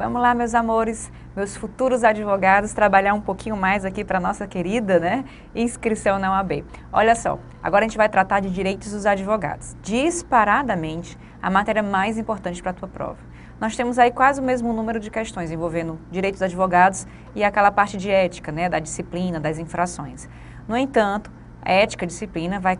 Vamos lá, meus amores, meus futuros advogados, trabalhar um pouquinho mais aqui para nossa querida, né, inscrição na OAB. Olha só, agora a gente vai tratar de direitos dos advogados. Disparadamente, a matéria mais importante para a tua prova. Nós temos aí quase o mesmo número de questões envolvendo direitos dos advogados e aquela parte de ética, né, da disciplina, das infrações. No entanto, a ética e disciplina vai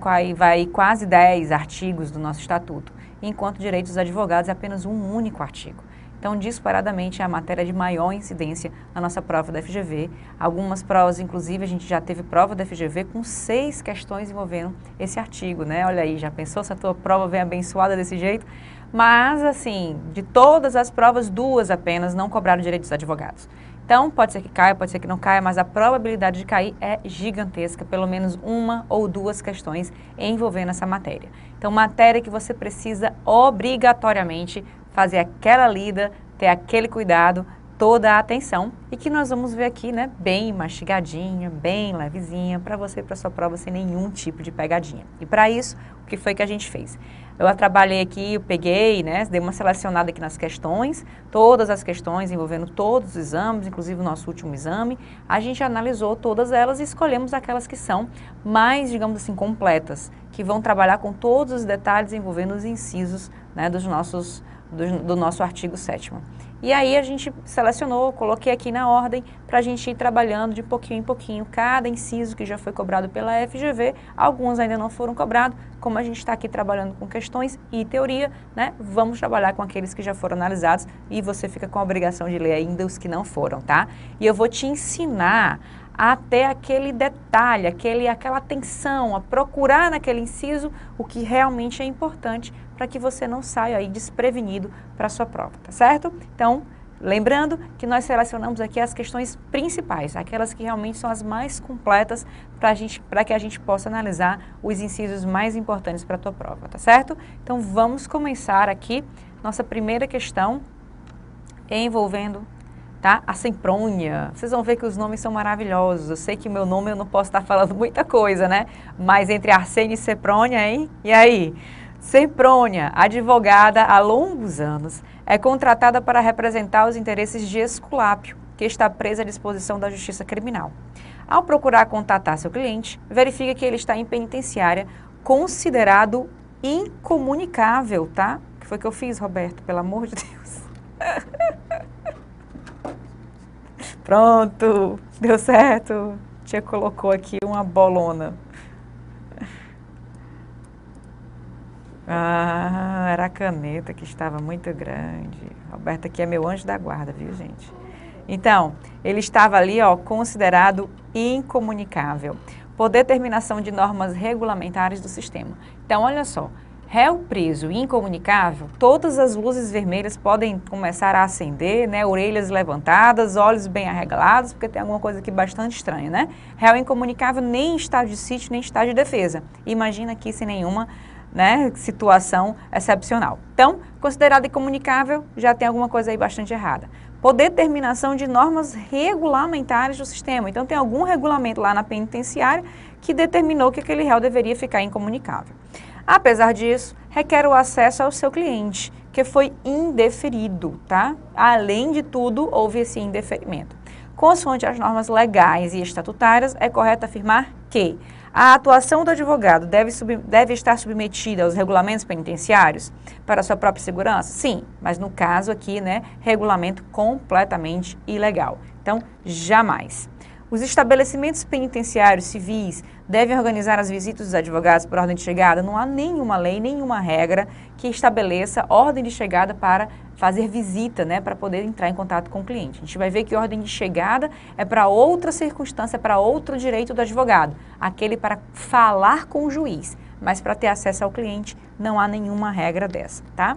quase 10 artigos do nosso estatuto, enquanto direitos dos advogados é apenas um único artigo. Então, disparadamente, é a matéria de maior incidência na nossa prova da FGV. Algumas provas, inclusive, a gente já teve prova da FGV com 6 questões envolvendo esse artigo, né? Olha aí, já pensou se a tua prova vem abençoada desse jeito? Mas, assim, de todas as provas, 2 apenas não cobraram direitos dos advogados. Então, pode ser que caia, pode ser que não caia, mas a probabilidade de cair é gigantesca, pelo menos 1 ou 2 questões envolvendo essa matéria. Então, matéria que você precisa obrigatoriamente fazer aquela lida, ter aquele cuidado, toda a atenção e que nós vamos ver aqui, né, bem mastigadinha, bem levezinha, para você e para sua prova sem nenhum tipo de pegadinha. E para isso, o que foi que a gente fez? Eu trabalhei aqui, eu peguei, né, dei uma selecionada aqui nas questões, todas as questões envolvendo todos os exames, inclusive o nosso último exame, a gente analisou todas elas e escolhemos aquelas que são mais, digamos assim, completas, que vão trabalhar com todos os detalhes envolvendo os incisos, né, do nosso artigo 7º. E aí a gente selecionou, coloquei aqui na ordem para a gente ir trabalhando de pouquinho em pouquinho cada inciso que já foi cobrado pela FGV, alguns ainda não foram cobrados, como a gente está aqui trabalhando com questões e teoria, né, vamos trabalhar com aqueles que já foram analisados e você fica com a obrigação de ler ainda os que não foram, tá? E eu vou te ensinar até aquele detalhe, aquela atenção, a procurar naquele inciso o que realmente é importante para que você não saia aí desprevenido para a sua prova, tá certo? Então, lembrando que nós selecionamos aqui as questões principais, aquelas que realmente são as mais completas para que a gente possa analisar os incisos mais importantes para a tua prova, tá certo? Então, vamos começar aqui nossa primeira questão envolvendo, tá? A Semprônia. Vocês vão ver que os nomes são maravilhosos. Eu sei que meu nome eu não posso estar falando muita coisa, né? Mas entre Arsênio e Semprônia, hein? E aí? Semprônia, advogada há longos anos, é contratada para representar os interesses de Esculápio, que está preso à disposição da Justiça Criminal. Ao procurar contatar seu cliente, verifica que ele está em penitenciária, considerado incomunicável, tá? O que foi que eu fiz, Roberto? Pelo amor de Deus. Pronto, deu certo. Tia colocou aqui uma bolona. Ah, era a caneta que estava muito grande. Roberto aqui é meu anjo da guarda, viu, gente? Então, ele estava ali, ó, considerado incomunicável, por determinação de normas regulamentares do sistema. Então, olha só, réu preso incomunicável, todas as luzes vermelhas podem começar a acender, né? Orelhas levantadas, olhos bem arregalados, porque tem alguma coisa aqui bastante estranha, né? Réu incomunicável nem em estado de sítio, nem em estado de defesa. Imagina aqui sem nenhuma, né, situação excepcional. Então, considerado incomunicável, já tem alguma coisa aí bastante errada. Por determinação de normas regulamentares do sistema. Então, tem algum regulamento lá na penitenciária que determinou que aquele réu deveria ficar incomunicável. Apesar disso, requer o acesso ao seu cliente, que foi indeferido, tá? Além de tudo, houve esse indeferimento. Consoante as normas legais e estatutárias, é correto afirmar que a atuação do advogado deve estar submetida aos regulamentos penitenciários para sua própria segurança? Sim, mas no caso aqui, né, regulamento completamente ilegal. Então, jamais. Os estabelecimentos penitenciários civis devem organizar as visitas dos advogados por ordem de chegada? Não há nenhuma lei, nenhuma regra que estabeleça ordem de chegada para fazer visita, né, para poder entrar em contato com o cliente. A gente vai ver que ordem de chegada é para outra circunstância, para outro direito do advogado, aquele para falar com o juiz, mas para ter acesso ao cliente não há nenhuma regra dessa, tá?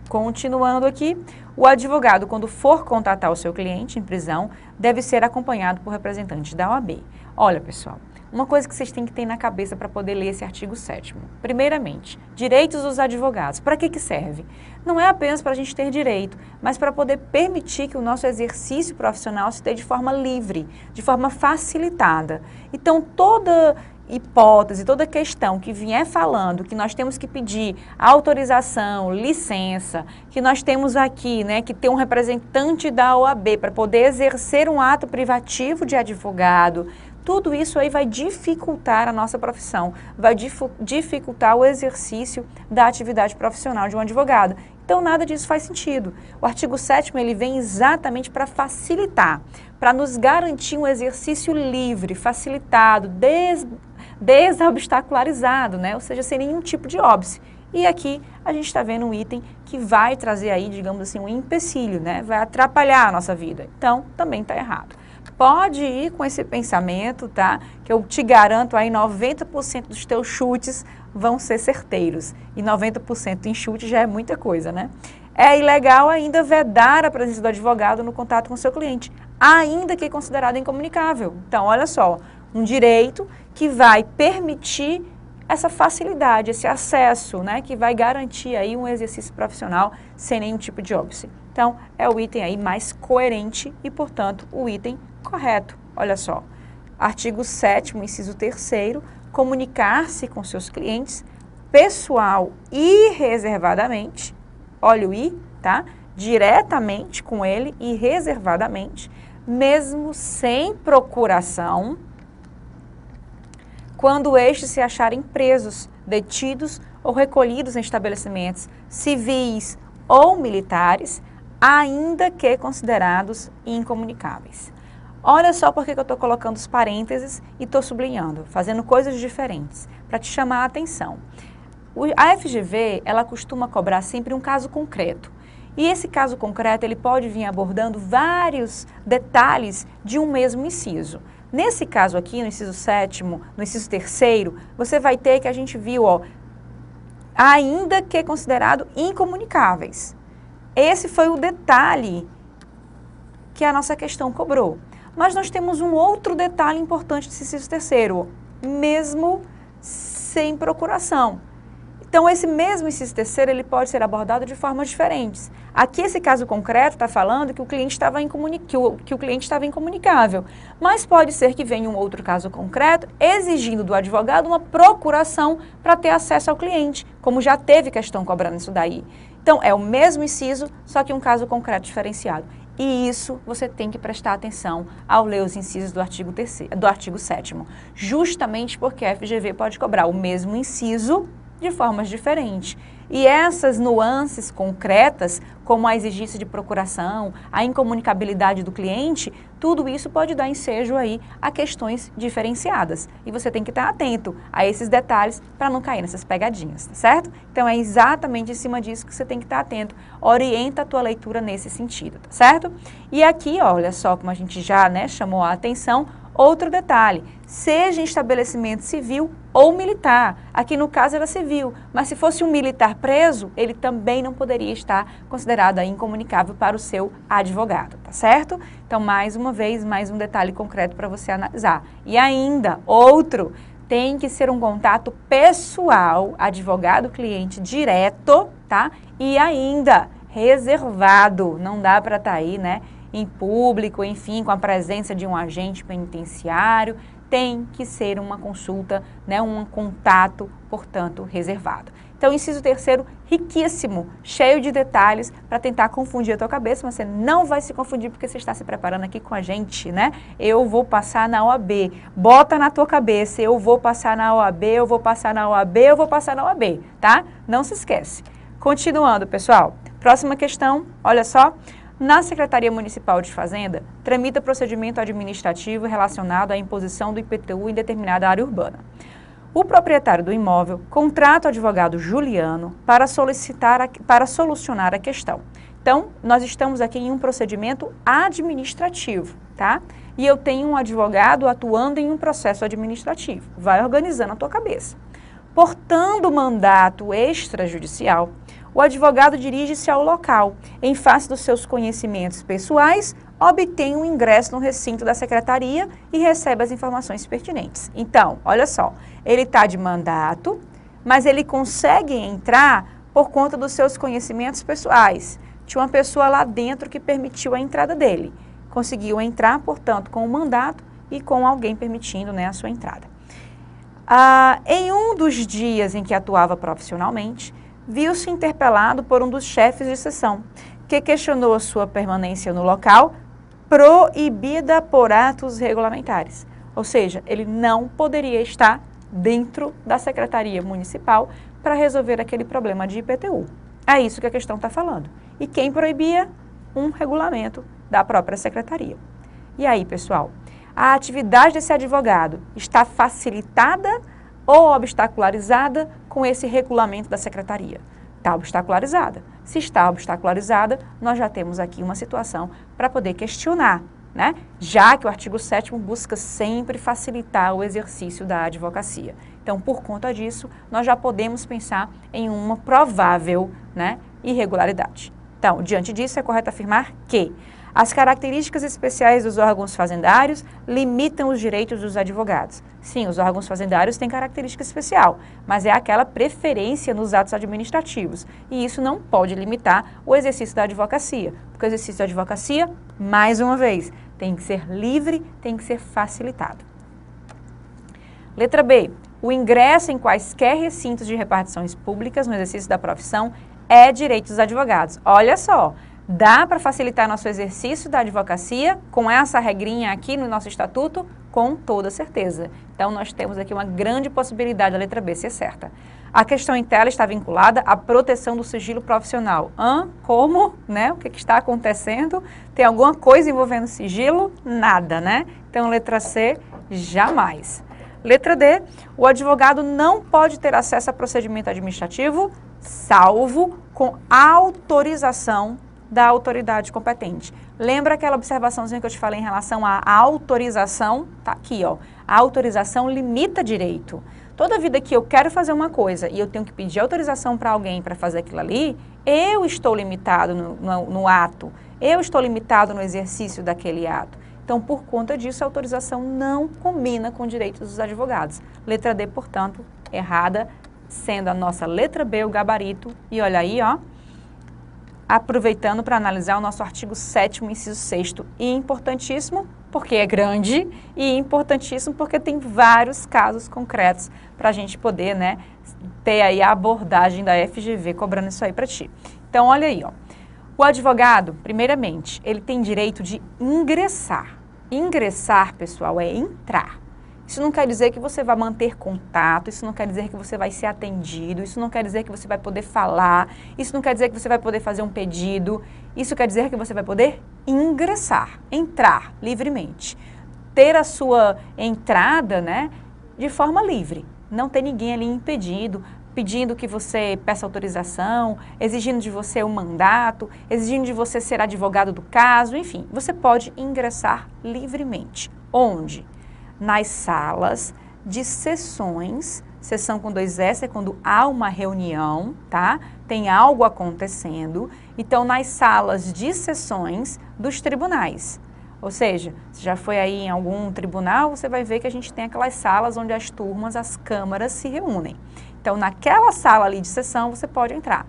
Continuando aqui, o advogado, quando for contatar o seu cliente em prisão, deve ser acompanhado por representante da OAB. Olha, pessoal, uma coisa que vocês têm que ter na cabeça para poder ler esse artigo 7º. Primeiramente, direitos dos advogados. Para que serve? Não é apenas para a gente ter direito, mas para poder permitir que o nosso exercício profissional se dê de forma livre, de forma facilitada. Então, toda hipótese, toda questão que vier falando que nós temos que pedir autorização, licença, que nós temos aqui, né, que ter um representante da OAB para poder exercer um ato privativo de advogado, tudo isso aí vai dificultar a nossa profissão, vai dificultar o exercício da atividade profissional de um advogado. Então, nada disso faz sentido. O artigo 7º, ele vem exatamente para facilitar, para nos garantir um exercício livre, facilitado, desobstacularizado, né? Ou seja, sem nenhum tipo de óbice. E aqui a gente está vendo um item que vai trazer aí, digamos assim, um empecilho, né? Vai atrapalhar a nossa vida. Então, também está errado. Pode ir com esse pensamento, tá? Que eu te garanto aí 90% dos teus chutes vão ser certeiros. E 90% em chute já é muita coisa, né? É ilegal ainda vedar a presença do advogado no contato com o seu cliente, ainda que considerado incomunicável. Então, olha só, um direito que vai permitir essa facilidade, esse acesso, né? Que vai garantir aí um exercício profissional sem nenhum tipo de óbice. Então, é o item aí mais coerente e, portanto, o item correto. Olha só, artigo 7º, inciso 3º, comunicar-se com seus clientes pessoal e reservadamente, olha o i, tá? Diretamente com ele e reservadamente, mesmo sem procuração, quando estes se acharem presos, detidos ou recolhidos em estabelecimentos civis ou militares, ainda que considerados incomunicáveis. Olha só por que eu estou colocando os parênteses e estou sublinhando, fazendo coisas diferentes, para te chamar a atenção. A FGV, ela costuma cobrar sempre um caso concreto. E esse caso concreto, ele pode vir abordando vários detalhes de um mesmo inciso. Nesse caso aqui, no inciso 7º, no inciso 3º, você vai ter que a gente viu, ó, ainda que considerado incomunicáveis. Esse foi o detalhe que a nossa questão cobrou. Mas nós temos um outro detalhe importante desse inciso 3º, mesmo sem procuração. Então, esse mesmo inciso 3º, ele pode ser abordado de formas diferentes. Aqui, esse caso concreto está falando que o cliente estava incomunicável, mas pode ser que venha um outro caso concreto exigindo do advogado uma procuração para ter acesso ao cliente, como já teve questão cobrando isso daí. Então, é o mesmo inciso, só que um caso concreto diferenciado. E isso você tem que prestar atenção ao ler os incisos do artigo 7º, justamente porque a FGV pode cobrar o mesmo inciso de formas diferentes. E essas nuances concretas, como a exigência de procuração, a incomunicabilidade do cliente, tudo isso pode dar ensejo aí a questões diferenciadas. E você tem que estar atento a esses detalhes para não cair nessas pegadinhas, tá certo? Então é exatamente em cima disso que você tem que estar atento. Orienta a tua leitura nesse sentido, tá certo? E aqui, olha só como a gente já, né, chamou a atenção, outro detalhe, seja em estabelecimento civil ou militar. Aqui no caso era civil, mas se fosse um militar preso, ele também não poderia estar considerado aí incomunicável para o seu advogado, tá certo? Então, mais uma vez, mais um detalhe concreto para você analisar. E ainda, outro, tem que ser um contato pessoal, advogado-cliente direto, tá? E ainda, reservado, não dá para estar aí, né? Em público, enfim, com a presença de um agente penitenciário, tem que ser uma consulta, né, um contato, portanto, reservado. Então, inciso 3º, riquíssimo, cheio de detalhes para tentar confundir a tua cabeça, mas você não vai se confundir porque você está se preparando aqui com a gente, né? Eu vou passar na OAB, bota na tua cabeça, eu vou passar na OAB, eu vou passar na OAB, eu vou passar na OAB, tá? Não se esquece. Continuando, pessoal, próxima questão, olha só. Na Secretaria Municipal de Fazenda, tramita procedimento administrativo relacionado à imposição do IPTU em determinada área urbana. O proprietário do imóvel contrata o advogado Juliano para solucionar a questão. Então, nós estamos aqui em um procedimento administrativo, tá? E eu tenho um advogado atuando em um processo administrativo. Vai organizando a tua cabeça. Portando mandato extrajudicial, o advogado dirige-se ao local, em face dos seus conhecimentos pessoais, obtém um ingresso no recinto da secretaria e recebe as informações pertinentes. Então, olha só, ele está de mandato, mas ele consegue entrar por conta dos seus conhecimentos pessoais. Tinha uma pessoa lá dentro que permitiu a entrada dele. Conseguiu entrar, portanto, com o mandato e com alguém permitindo, né, a sua entrada. Em um dos dias em que atuava profissionalmente, viu-se interpelado por um dos chefes de seção, que questionou a sua permanência no local, proibida por atos regulamentares. Ou seja, ele não poderia estar dentro da Secretaria Municipal para resolver aquele problema de IPTU. É isso que a questão está falando. E quem proibia? Um regulamento da própria Secretaria. E aí, pessoal, a atividade desse advogado está facilitada ou obstacularizada com esse regulamento da Secretaria? Está obstacularizada. Se está obstacularizada, nós já temos aqui uma situação para poder questionar, né? Já que o artigo 7º busca sempre facilitar o exercício da advocacia. Então, por conta disso, nós já podemos pensar em uma provável, né, irregularidade. Então, diante disso, é correto afirmar que as características especiais dos órgãos fazendários limitam os direitos dos advogados. Sim, os órgãos fazendários têm característica especial, mas é aquela preferência nos atos administrativos. E isso não pode limitar o exercício da advocacia, porque o exercício da advocacia, mais uma vez, tem que ser livre, tem que ser facilitado. Letra B. O ingresso em quaisquer recintos de repartições públicas no exercício da profissão é direito dos advogados. Olha só, dá para facilitar nosso exercício da advocacia com essa regrinha aqui no nosso estatuto? Com toda certeza. Então, nós temos aqui uma grande possibilidade da letra B ser certa. A questão em tela está vinculada à proteção do sigilo profissional. Como? Né? O que está acontecendo? Tem alguma coisa envolvendo sigilo? Nada, né? Então, letra C, jamais. Letra D, o advogado não pode ter acesso a procedimento administrativo, salvo com autorização da autoridade competente. Lembra aquela observaçãozinha que eu te falei em relação à autorização? Tá aqui, ó. A autorização limita direito. Toda vida que eu quero fazer uma coisa e eu tenho que pedir autorização para alguém para fazer aquilo ali, eu estou limitado no ato, eu estou limitado no exercício daquele ato. Então, por conta disso, a autorização não combina com direitos dos advogados. Letra D, portanto, errada, sendo a nossa letra B o gabarito. E olha aí, ó, aproveitando para analisar o nosso artigo 7º, inciso 6º, e importantíssimo porque é grande e importantíssimo porque tem vários casos concretos para a gente poder, né, ter aí a abordagem da FGV cobrando isso aí para ti. Então, olha aí, ó. O advogado, primeiramente, ele tem direito de ingressar. Ingressar, pessoal, é entrar. Isso não quer dizer que você vai manter contato, isso não quer dizer que você vai ser atendido, isso não quer dizer que você vai poder falar, isso não quer dizer que você vai poder fazer um pedido, isso quer dizer que você vai poder ingressar, entrar livremente. Ter a sua entrada, né, de forma livre, não ter ninguém ali impedindo, pedindo que você peça autorização, exigindo de você um mandato, exigindo de você ser advogado do caso, enfim, você pode ingressar livremente. Onde? Nas salas de sessões, sessão com 2 S é quando há uma reunião, tá? Tem algo acontecendo, então nas salas de sessões dos tribunais. Ou seja, se já foi aí em algum tribunal, você vai ver que a gente tem aquelas salas onde as turmas, as câmaras se reúnem. Então, naquela sala ali de sessão, você pode entrar.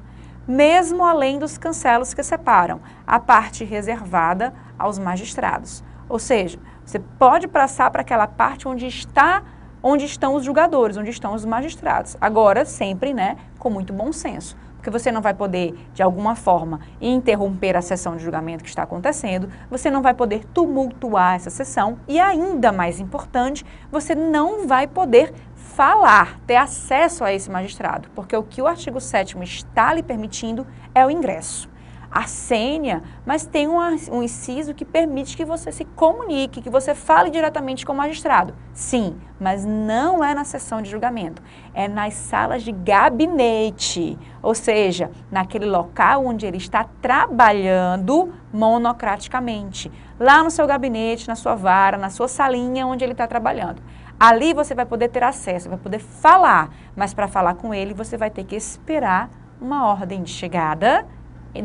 Mesmo além dos cancelos que separam a parte reservada aos magistrados. Ou seja, você pode passar para aquela parte onde estão os julgadores, onde estão os magistrados. Agora, sempre, né, com muito bom senso. Porque você não vai poder, de alguma forma, interromper a sessão de julgamento que está acontecendo, você não vai poder tumultuar essa sessão e, ainda mais importante, você não vai poder falar, ter acesso a esse magistrado, porque o que o artigo 7º está lhe permitindo é o ingresso. A senha, mas tem um inciso que permite que você se comunique, que você fale diretamente com o magistrado. Sim, mas não é na sessão de julgamento, é nas salas de gabinete, ou seja, naquele local onde ele está trabalhando monocraticamente, lá no seu gabinete, na sua vara, na sua salinha onde ele está trabalhando. Ali você vai poder ter acesso, vai poder falar, mas para falar com ele você vai ter que esperar uma ordem de chegada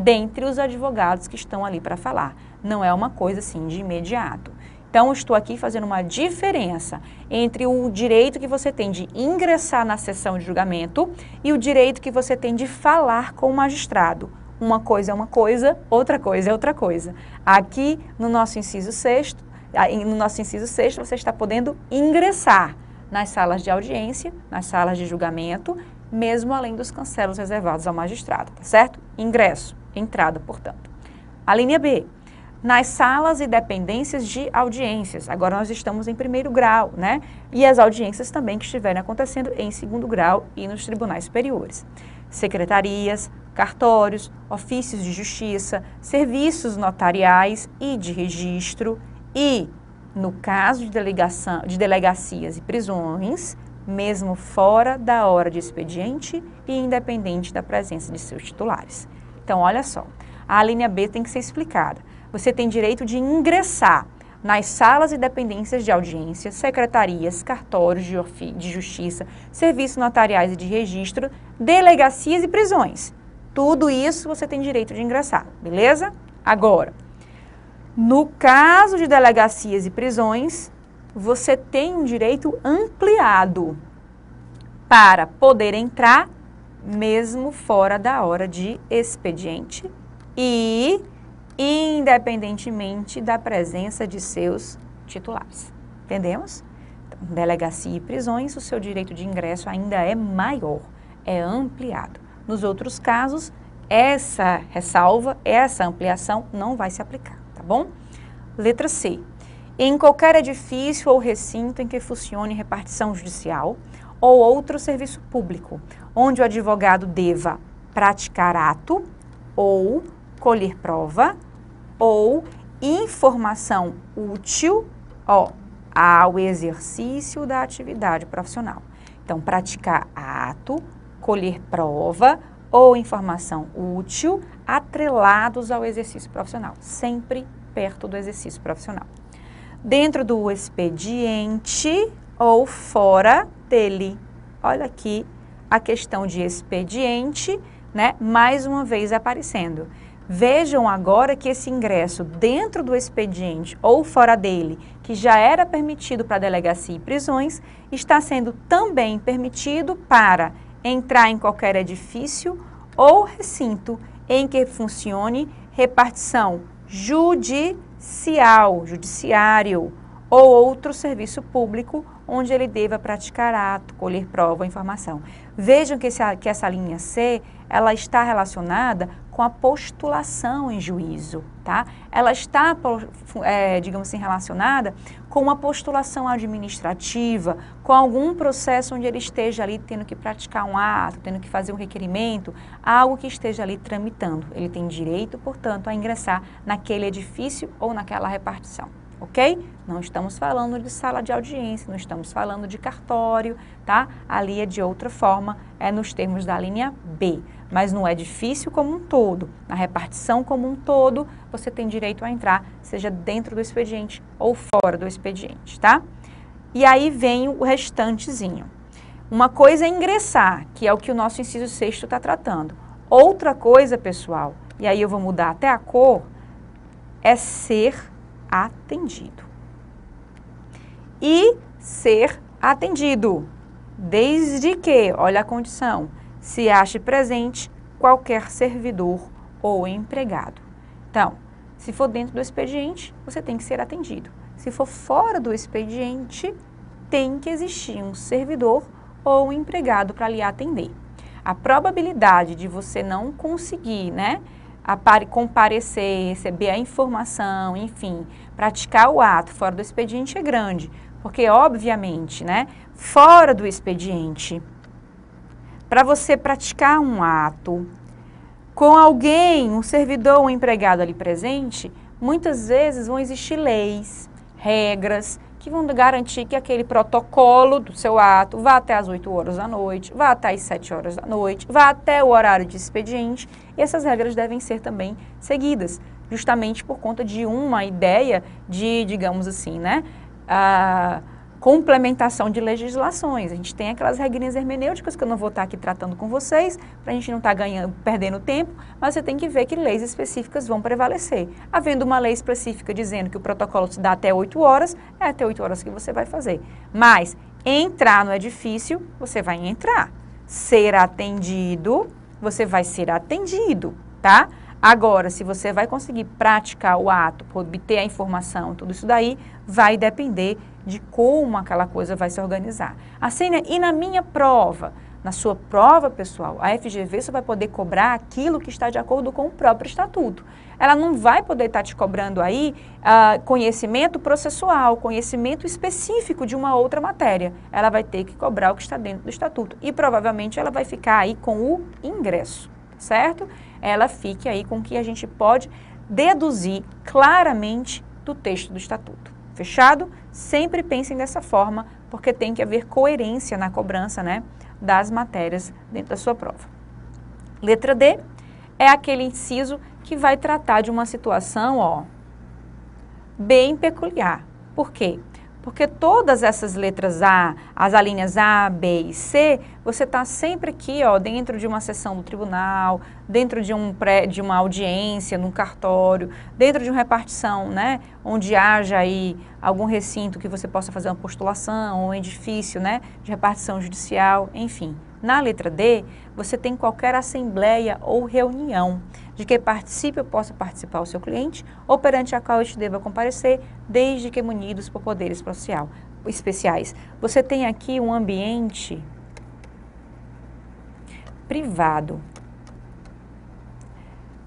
dentre os advogados que estão ali para falar. Não é uma coisa assim de imediato. Então, estou aqui fazendo uma diferença entre o direito que você tem de ingressar na sessão de julgamento e o direito que você tem de falar com o magistrado. Uma coisa é uma coisa, outra coisa é outra coisa. Aqui, no nosso inciso 6º, você está podendo ingressar, nas salas de audiência, nas salas de julgamento, mesmo além dos cancelos reservados ao magistrado, tá certo? Ingresso, entrada, portanto. A linha B, nas salas e dependências de audiências. Agora nós estamos em primeiro grau, né? E as audiências também que estiverem acontecendo em segundo grau e nos tribunais superiores. Secretarias, cartórios, ofícios de justiça, serviços notariais e de registro e, no caso de delegacias e prisões, mesmo fora da hora de expediente e independente da presença de seus titulares. Então, olha só, a linha B tem que ser explicada. Você tem direito de ingressar nas salas e dependências de audiência, secretarias, cartórios de justiça, serviços notariais e de registro, delegacias e prisões. Tudo isso você tem direito de ingressar, beleza? Agora, no caso de delegacias e prisões, você tem um direito ampliado para poder entrar mesmo fora da hora de expediente e independentemente da presença de seus titulares. Entendemos? Então, delegacia e prisões, o seu direito de ingresso ainda é maior, é ampliado. Nos outros casos, essa ressalva, essa ampliação não vai se aplicar, tá bom? Letra C. Em qualquer edifício ou recinto em que funcione repartição judicial ou outro serviço público, onde o advogado deva praticar ato ou colher prova ou informação útil ao exercício da atividade profissional. Então, praticar ato, colher prova ou informação útil atrelados ao exercício profissional, sempre perto do exercício profissional. Dentro do expediente ou fora dele. Olha aqui a questão de expediente, né? Mais uma vez aparecendo. Vejam agora que esse ingresso dentro do expediente ou fora dele, que já era permitido para delegacia e prisões, está sendo também permitido para entrar em qualquer edifício ou recinto em que funcione repartição judiciário ou outro serviço público onde ele deva praticar ato, colher prova ou informação. Vejam que essa linha C, ela está relacionada com a postulação em juízo, tá? Ela está, digamos assim, relacionada com uma postulação administrativa, com algum processo onde ele esteja ali tendo que praticar um ato, tendo que fazer um requerimento, algo que esteja ali tramitando. Ele tem direito, portanto, a ingressar naquele edifício ou naquela repartição. Ok? Não estamos falando de sala de audiência, não estamos falando de cartório, tá? Ali é de outra forma, é nos termos da linha B. Mas no edifício como um todo, na repartição como um todo, você tem direito a entrar, seja dentro do expediente ou fora do expediente, tá? E aí vem o restantezinho. Uma coisa é ingressar, que é o que o nosso inciso 6º está tratando. Outra coisa, pessoal, e aí eu vou mudar até a cor, é ser atendido. E ser atendido, desde que, olha a condição, se ache presente qualquer servidor ou empregado. Então, se for dentro do expediente, você tem que ser atendido. Se for fora do expediente, tem que existir um servidor ou um empregado para lhe atender. A probabilidade de você não conseguir, né, comparecer, receber a informação, enfim, praticar o ato fora do expediente é grande, porque obviamente, né, fora do expediente, para você praticar um ato com alguém, um servidor ou um empregado ali presente, muitas vezes vão existir leis, regras, que vão garantir que aquele protocolo do seu ato vá até as 8 horas da noite, vá até as 7 horas da noite, vá até o horário de expediente. E essas regras devem ser também seguidas, justamente por conta de uma ideia de, digamos assim, né, a complementação de legislações. A gente tem aquelas regrinhas hermenêuticas que eu não vou estar aqui tratando com vocês, para a gente não estar perdendo tempo, mas você tem que ver que leis específicas vão prevalecer. Havendo uma lei específica dizendo que o protocolo se dá até 8 horas, é até 8 horas que você vai fazer. Mas entrar no edifício, você vai entrar. Ser atendido, você vai ser atendido, tá? Agora, se você vai conseguir praticar o ato, obter a informação, tudo isso daí vai depender de como aquela coisa vai se organizar. Assim, né? E na minha prova? Na sua prova, pessoal, a FGV só vai poder cobrar aquilo que está de acordo com o próprio estatuto. Ela não vai poder estar te cobrando aí conhecimento processual, conhecimento específico de uma outra matéria. Ela vai ter que cobrar o que está dentro do estatuto e provavelmente ela vai ficar aí com o ingresso, certo? Ela fique aí com o que a gente pode deduzir claramente do texto do estatuto. Fechado? Sempre pensem dessa forma, porque tem que haver coerência na cobrança, né, das matérias dentro da sua prova. Letra D é aquele inciso que vai tratar de uma situação, ó, bem peculiar. Por quê? Porque todas essas letras A, as alíneas A, B e C, você está sempre aqui, ó, dentro de uma sessão do tribunal, dentro de uma audiência, num cartório, dentro de uma repartição, né, onde haja aí algum recinto que você possa fazer uma postulação, um edifício, né, de repartição judicial, enfim. Na letra D, você tem qualquer assembleia ou reunião de que participe ou possa participar o seu cliente ou perante a qual este deva comparecer, desde que munidos por poderes especiais. Você tem aqui um ambiente privado.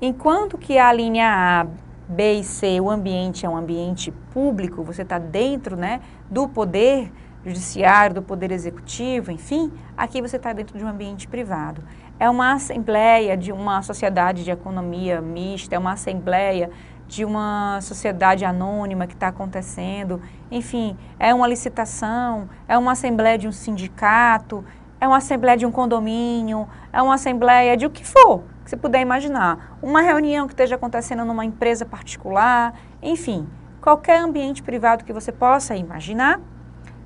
Enquanto que a linha A, B e C, o ambiente é um ambiente público, você está dentro, né, do poder judiciário, do poder executivo, enfim, aqui você está dentro de um ambiente privado. É uma assembleia de uma sociedade de economia mista, é uma assembleia de uma sociedade anônima que está acontecendo, enfim, é uma licitação, é uma assembleia de um sindicato, é uma assembleia de um condomínio, é uma assembleia de o que for, que você puder imaginar. Uma reunião que esteja acontecendo numa empresa particular, enfim, qualquer ambiente privado que você possa imaginar,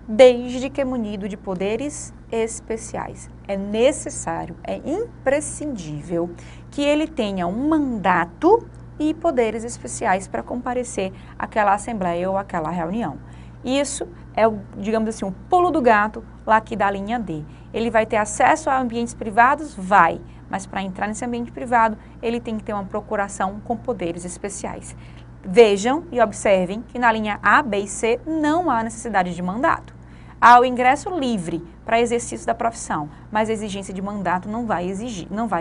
desde que é munido de poderes especiais. É necessário, é imprescindível que ele tenha um mandato e poderes especiais para comparecer àquela assembleia ou àquela reunião. Isso é, digamos assim, um pulo do gato lá aqui da linha D. Ele vai ter acesso a ambientes privados? Vai, mas para entrar nesse ambiente privado, ele tem que ter uma procuração com poderes especiais. Vejam e observem que na linha A, B e C não há necessidade de mandato. Há o ingresso livre para exercício da profissão, mas a exigência de mandato não vai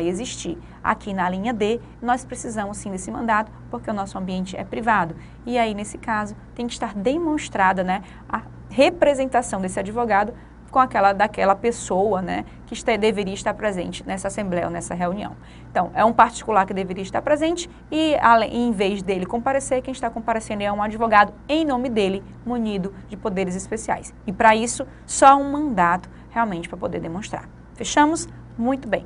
existir. Aqui na linha D, nós precisamos sim desse mandato, porque o nosso ambiente é privado. E aí, nesse caso, tem que estar demonstrada, né, a representação desse advogado com daquela pessoa, né, que deveria estar presente nessa assembleia ou nessa reunião. Então, é um particular que deveria estar presente e, em vez dele comparecer, quem está comparecendo é um advogado em nome dele, munido de poderes especiais. E, para isso, só um mandato realmente para poder demonstrar. Fechamos? Muito bem.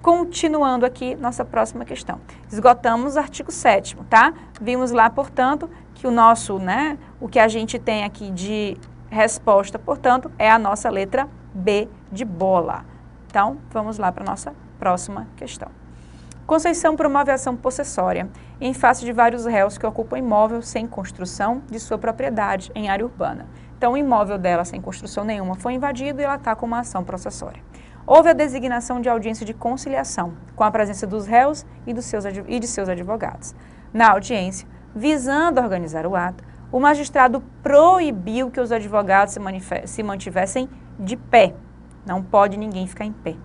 Continuando aqui, nossa próxima questão. Esgotamos o artigo 7º, tá? Vimos lá, portanto, que o nosso, né, o que a gente tem aqui de resposta, portanto, é a nossa letra B de bola. Então, vamos lá para a nossa próxima questão. Conceição promove ação possessória em face de vários réus que ocupam imóvel sem construção de sua propriedade em área urbana. Então, o imóvel dela sem construção nenhuma foi invadido e ela está com uma ação possessória. Houve a designação de audiência de conciliação, com a presença dos réus e de seus advogados. Na audiência, visando organizar o ato, o magistrado proibiu que os advogados se mantivessem de pé. Não pode ninguém ficar em pé.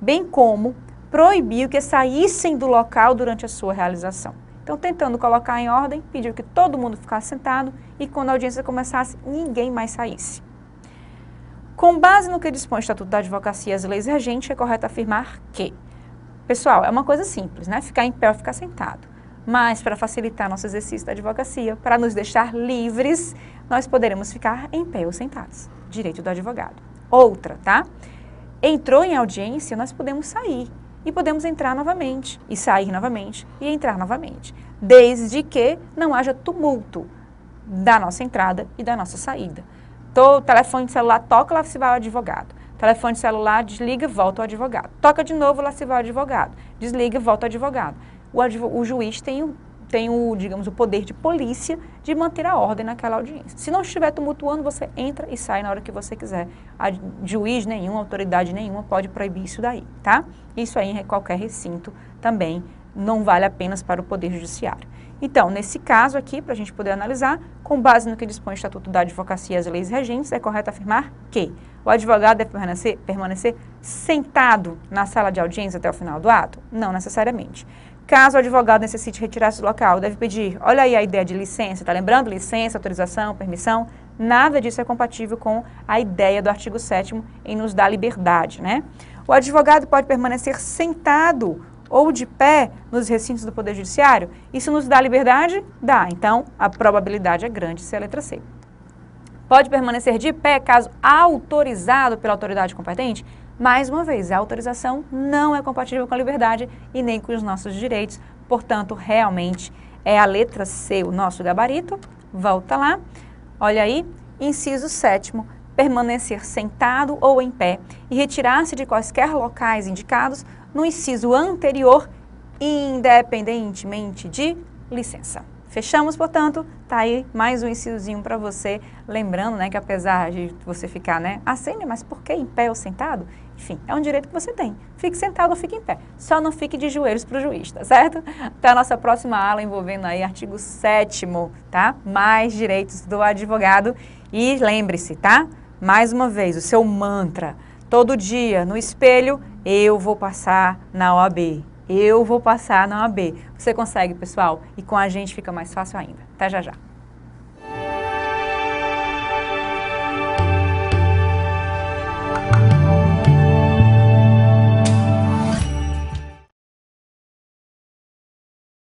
Bem como proibiu que saíssem do local durante a sua realização. Então, tentando colocar em ordem, pediu que todo mundo ficasse sentado e quando a audiência começasse, ninguém mais saísse. Com base no que dispõe o Estatuto da Advocacia e as leis regentes, é correto afirmar que, pessoal, é uma coisa simples, né? Ficar em pé ou ficar sentado. Mas, para facilitar nosso exercício da advocacia, para nos deixar livres, nós poderemos ficar em pé ou sentados. Direito do advogado. Outra, tá? Entrou em audiência, nós podemos sair. E podemos entrar novamente, e sair novamente, e entrar novamente. Desde que não haja tumulto da nossa entrada e da nossa saída. O telefone de celular toca, lá se vai o advogado. Telefone de celular, desliga, volta o advogado. Toca de novo, lá se vai o advogado. Desliga, volta o advogado. O juiz tem digamos, o poder de polícia de manter a ordem naquela audiência. Se não estiver tumultuando, você entra e sai na hora que você quiser. Juiz nenhum, autoridade nenhuma pode proibir isso daí, tá? Isso aí em qualquer recinto também não vale apenas para o poder judiciário. Então, nesse caso aqui, para a gente poder analisar, com base no que dispõe o Estatuto da Advocacia e as leis regentes, é correto afirmar que o advogado deve permanecer sentado na sala de audiência até o final do ato? Não necessariamente. Caso o advogado necessite retirar-se do local, deve pedir, olha aí a ideia de licença, tá lembrando? Licença, autorização, permissão, nada disso é compatível com a ideia do artigo 7º em nos dar liberdade, né? O advogado pode permanecer sentado ou de pé nos recintos do Poder Judiciário? Isso nos dá liberdade? Dá. Então, a probabilidade é grande de ser a letra C. Pode permanecer de pé caso autorizado pela autoridade competente? Mais uma vez, a autorização não é compatível com a liberdade e nem com os nossos direitos. Portanto, realmente é a letra C o nosso gabarito. Volta lá. Olha aí, inciso 7º, permanecer sentado ou em pé e retirar-se de quaisquer locais indicados no inciso anterior, independentemente de licença. Fechamos, portanto, tá aí mais um incisozinho para você, lembrando, né, que apesar de você ficar, né, assim, mas por que em pé ou sentado? Enfim, é um direito que você tem. Fique sentado ou fique em pé. Só não fique de joelhos para o juiz, tá certo? Até a nossa próxima aula envolvendo aí artigo 7º, tá? Mais direitos do advogado. E lembre-se, tá? Mais uma vez, o seu mantra, todo dia no espelho, eu vou passar na OAB. Eu vou passar na OAB. Você consegue, pessoal? E com a gente fica mais fácil ainda. Até já já.